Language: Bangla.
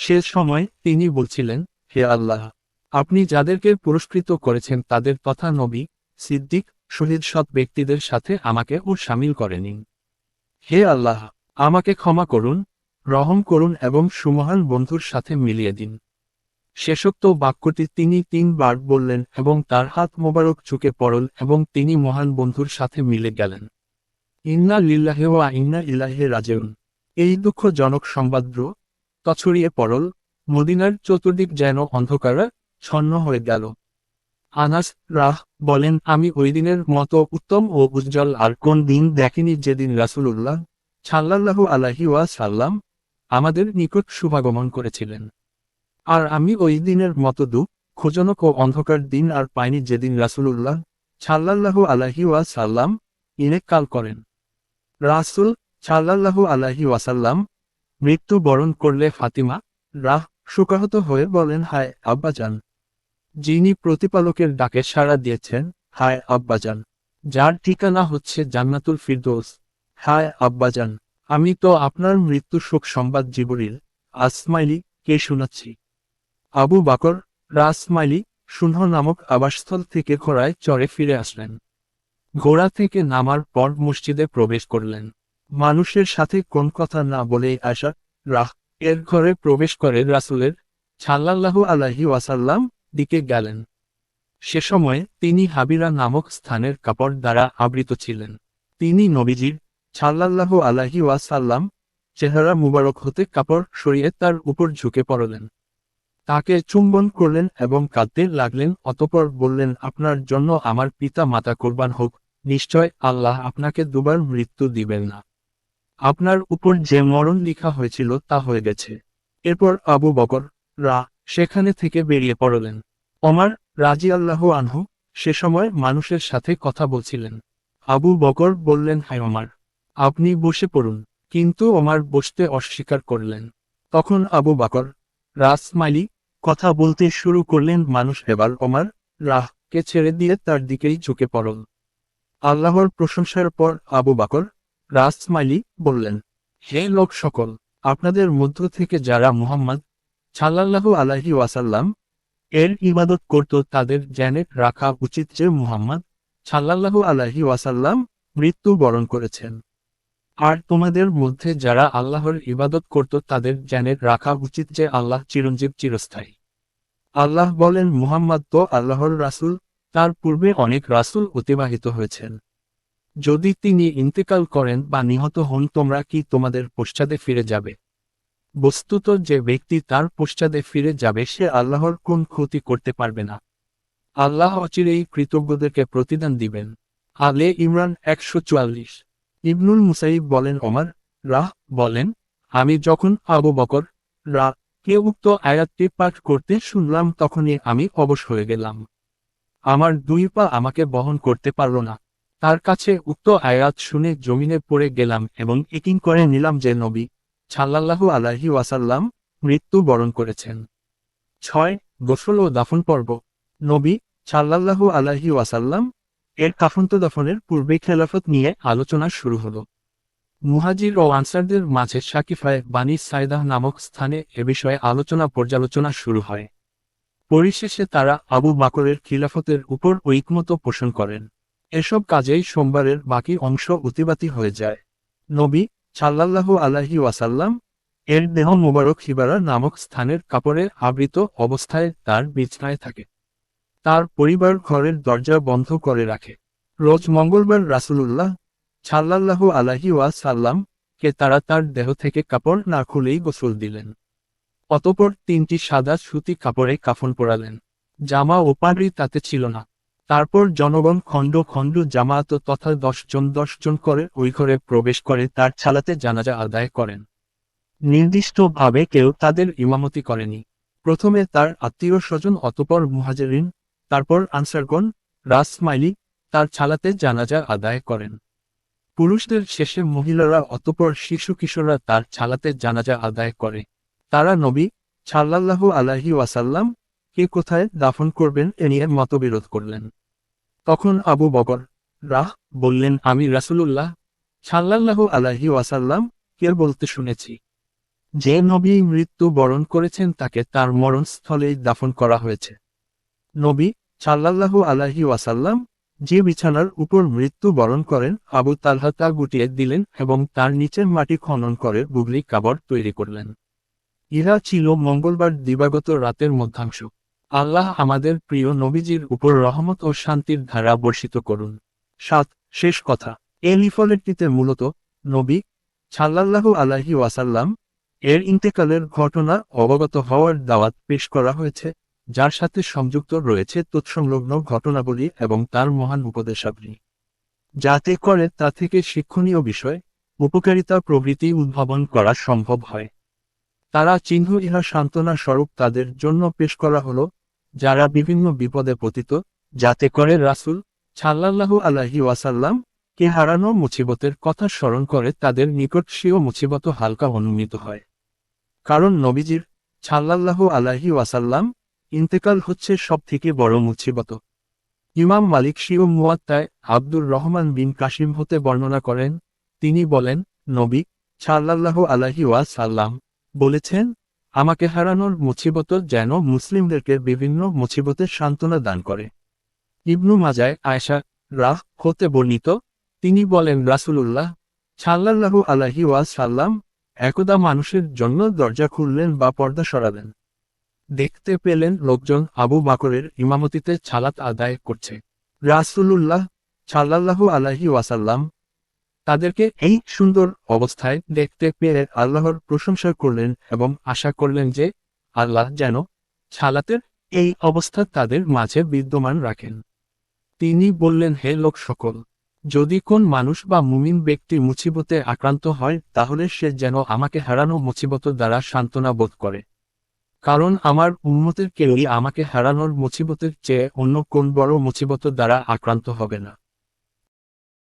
সে সময় তিনি বলছিলেন, হে আল্লাহ, আপনি যাদেরকে পুরস্কৃত করেছেন তাদের তথা নবী, সিদ্দিক, শহীদ সৎ ব্যক্তিদের সাথে আমাকেও শামিল করে নিন। হে আল্লাহ, আমাকে ক্ষমা করুন, রহম করুন এবং সুমহান বন্ধুর সাথে মিলিয়ে দিন। শেষোক্ত বাক্যটি তিনি 3 বার বললেন এবং তার হাত মোবারক ঝুঁকে পড়ল এবং তিনি মহান বন্ধুর সাথে মিলে গেলেন। ইন্না লিল্লাহি ওয়া ইন্না ইলাইহি রাজিউন। এই দুঃখজনক সংবাদ দ্রুত ছড়িয়ে পড়ল, মদিনার চতুর্দিক যেন অন্ধকারে ছন্ন হয়ে গেল। আনাস রাহ বলেন, আমি ওই দিনের মতো উত্তম ও উজ্জ্বল আর কোন দিন দেখিনি যেদিন রাসূলুল্লাহ সাল্লাল্লাহু আলাইহি ওয়াসাল্লাম আমাদের নিকট শুভাগমন করেছিলেন। আর আমি ওই দিনের মতো দুঃখজনক ও অন্ধকার দিন আর পাইনি যেদিন রাসূলুল্লাহ সাল্লাল্লাহু আলাইহি ওয়াসাল্লাম ইন্তেকাল করেন। রাসূল সাল্লাল্লাহু আলাইহি ওয়াসাল্লাম মৃত্যু বরণ করলে ফাতিমা রাহ শোকাহত হয়ে বলেন, হায় আব্বাজান, যিনি প্রতিপালকের ডাকে সাড়া দিয়েছেন, হায় আব্বাজান, যার ঠিকানা হচ্ছে জান্নাতুল ফিরদৌস, হায় আব্বাজান, আমি তো আপনার মৃত্যু শোক সংবাদ জিবরিল আসমাইলি কে শোনাচ্ছি। আবু বকর রাসমাইলি শুনহ নামক আবাসস্থল থেকে ঘোড়ায় চড়ে ফিরে আসলেন। ঘোড়া থেকে নামার পর মসজিদে প্রবেশ করলেন। মানুষের সাথে কোন কথা না বলেই আয়শা রাহ এর ঘরে প্রবেশ করে রাসূলের সাল্লাল্লাহু আলাইহি ওয়াসাল্লাম দিকে গেলেন। সে সময়ে তিনি হাবিরা নামক স্থানের কাপড় দ্বারা আবৃত ছিলেন। তিনি নবীজির সাল্লাল্লাহু আলাইহি ওয়াসাল্লাম চেহারা মুবারক হতে কাপড় সরিয়ে তার উপর ঝুঁকে পড়লেন। তাকে চুম্বন করলেন এবং কাঁদতে লাগলেন, অতঃপর বললেন, আপনার জন্য আমার পিতা মাতা কোরবান হোক, নিশ্চয় আল্লাহ আপনাকে দুবার মৃত্যু দিবেন না। আপনার উপর যে মরণ লিখা হয়েছিল তা হয়ে গেছে। এরপর আবু বকর সেখানে থেকে বেরিয়ে পড়লেন। ওমর রাজিয়াল্লাহু আনহু সে সময় মানুষের সাথে কথা বলছিলেন। আবু বকর বললেন, হায় ওমর, আপনি বসে পড়ুন। কিন্তু ওমর বসতে অস্বীকার করলেন। তখন আবু বকর রাসমাইলি কথা বলতে শুরু করলেন। মানুষ এবার ওমর কে ছেড়ে দিয়ে তার দিকেই ঝুঁকে পড়ল। আল্লাহর প্রশংসার পর আবু বকর রাসমাইলি বললেন, হে লোক সকল, আপনাদের মধ্য থেকে যারা মুহাম্মদ সাল্লাল্লাহু আলাইহি ওয়াসাল্লাম এর ইবাদত করত তাদের জেনে রাখা উচিত যে মুহাম্মদ সাল্লাল্লাহু আলাইহি ওয়াসাল্লাম মৃত্যু বরণ করেছেন। আর তোমাদের মধ্যে যারা আল্লাহর ইবাদত করত তাদের জেনে রাখা উচিত যে আল্লাহ চিরঞ্জীব চিরস্থায়ী। আল্লাহ বলেন, মুহাম্মদ তো আল্লাহর রাসূল, তার পূর্বে অনেক রাসূল অতিবাহিত হয়েছেন। যদি তিনি ইন্তেকাল করেন বা নিহত হন তোমরা কি তোমাদের পশ্চাদে ফিরে যাবে? বস্তুত যে ব্যক্তি তার পশ্চাদে ফিরে যাবে সে আল্লাহর কোন ক্ষতি করতে পারবে না। আল্লাহ অচিরেই কৃতজ্ঞদেরকে প্রতিদান দিবেন। আলে ইমরান 144। ইবনুল মুসাইব বলেন, ওমর বলেন, আমি যখন আবু বকর কে উক্ত আয়াতটি পাঠ করতে শুনলাম তখনই আমি অবশ হয়ে গেলাম। আমার 2 পা আমাকে বহন করতে পারল না। তার কাছে উক্ত আয়াত শুনে জমিনে পড়ে গেলাম এবং ইকিন করে নিলাম যে নবী সাল্লাল্লাহু আলাইহি ওয়াসাল্লাম মৃত্যু বরণ করেছেন। 6. গোসল ও দাফন পর্ব। নবী সাল্লাল্লাহু আলাইহি ওয়াসাল্লাম এর দাফনের পূর্বে খেলাফত নিয়ে আলোচনা শুরু হলো। মুহাজির ও আনসারদের মাঝে শাকিফায়ে বানি সাইদাহ নামক স্থানে এ বিষয়ে আলোচনা পর্যালোচনা শুরু হয়। পরিশেষে তারা আবু বকরের খিলাফতের উপর ঐকমত্য পোষণ করেন। এসব কাজেই সোমবারের বাকি অংশ অতিবাতি হয়ে যায়। নবী সাল্লাল্লাহু আলাইহি ওয়াসাল্লাম এর দেহ মুবারক হিবারা নামক স্থানের কাপড়ে আবৃত অবস্থায় তার বিছানায় থাকে। তার পরিবার ঘরের দরজা বন্ধ করে রাখে। রোজ মঙ্গলবার রাসূলুল্লাহ সাল্লাল্লাহু আলাইহি ওয়াসাল্লাম কে তারা তার দেহ থেকে কাপড় না খুলেই গোসল দিলেন। অতঃপর 3টি সাদা সুতি কাপড়ে কাফন পরালেন। জামা ও পাগড়ি তাতে ছিল না। তারপর জনগণ খণ্ড খণ্ড জামায়াত তথা 10 জন 10 জন করে ওই ঘরে প্রবেশ করে তার ছালাতে জানাজা আদায় করেন। নির্দিষ্টভাবে কেউ তাদের ইমামতি করেনি। প্রথমে তার আত্মীয় স্বজন, অতঃপর মুহাজিরিন, তারপর আনসারগণ রাসমাইলি তার ছালাতে জানাজা আদায় করেন। পুরুষদের শেষে মহিলারা, অতঃপর শিশু কিশোররা তার ছালাতে জানাজা আদায় করে। তারা নবী সাল্লাল্লাহু আলাইহি ওয়াসাল্লাম কে কোথায় দাফন করবেন এ নিয়ে মতবিরোধ করলেন। তখন আবু বকর বললেন, আমি রাসূলুল্লাহ সাল্লাল্লাহু আলাইহি ওয়াসাল্লাম কে বলতে শুনেছি, যে নবী মৃত্যু বরণ করেছেন তাকে তার মরণস্থলেই দাফন করা হয়েছে। নবী সাল্লাল্লাহু আলাইহি ওয়াসাল্লাম যে বিছানার উপর মৃত্যু বরণ করেন, আবু তালহা তা গুটিয়ে দিলেন এবং তার নিচের মাটি খনন করে বুগলি কাবর তৈরি করলেন। ইহা ছিল মঙ্গলবার দিবাগত রাতের মধ্যাংশ। আল্লাহ আমাদের প্রিয় নবীজির উপর রহমত ও শান্তির ধারা বর্ষিত করুন। ৭. শেষ কথা। এই লিফলেটটিতে মূলত নবী সাল্লাল্লাহু আলাইহি ওয়াসাল্লাম এর ইন্তেকালের ঘটনা অবগত হওয়ার দাওয়াত পেশ করা হয়েছে, যার সাথে সংযুক্ত রয়েছে তৎসংলগ্ন ঘটনাবলী এবং তার মহান উপদেশাবলী, যাতে করে তা থেকে শিক্ষণীয় বিষয়, উপকারিতা প্রভৃতি উদ্ভাবন করা সম্ভব হয়। তারা চিহ্ন ইহা সান্ত্বনা স্বরূপ তাদের জন্য পেশ করা হলো, যারা বিভিন্ন বিপদে পতিত, যাতে করে রাসূল সাল্লাল্লাহু আলাইহি ওয়াসাল্লাম কে হারানো মুসিবতের কথা স্মরণ করে তাদের নিকট স্বীয় মুসিবত হালকা অনুমিত হয়। কারণ নবীজির সাল্লাল্লাহু আলাইহি ওয়াসাল্লাম ইন্তেকাল হচ্ছে সবথেকে বড় মুসিবত। ইমাম মালিক স্বীয় মুওয়াত্তায় আব্দুর রহমান বিন কাসিম হতে বর্ণনা করেন, তিনি বলেন, নবী সাল্লাল্লাহু আলাইহি ওয়াসাল্লাম বলেছেন, আমাকে হারানোর মুসিবত যেন মুসলিমদেরকে বিভিন্ন মুসিবতের সান্ত্বনা দান করে। ইবনু মাজায় আয়েশা রাহ হতে বর্ণিত, তিনি বলেন, রাসূলুল্লাহ সাল্লাল্লাহু আলাইহি ওয়াসাল্লাম একদা মানুষের জন্য দরজা খুললেন বা পর্দা সরালেন। দেখতে পেলেন লোকজন আবু বকরের ইমামতিতে সালাত আদায় করছে। রাসূলুল্লাহ সাল্লাল্লাহু আলাইহি ওয়াসাল্লাম তাদেরকে এই সুন্দর অবস্থায় দেখতে পেয়ে আল্লাহর প্রশংসা করলেন এবং আশা করলেন যে আল্লাহ যেন সালাতের এই অবস্থা তাদের মাঝে বিদ্যমান রাখেন। তিনি বললেন, হে লোক সকল, যদি কোন মানুষ বা মুমিন ব্যক্তি মুসিবতে আক্রান্ত হয় তাহলে সে যেন আমাকে হারানো মুসিবত দ্বারা সান্ত্বনা বোধ করে। কারণ আমার উম্মতের কেউই আমাকে হারানোর মুসিবতের চেয়ে অন্য কোন বড় মুসিবত দ্বারা আক্রান্ত হবে না।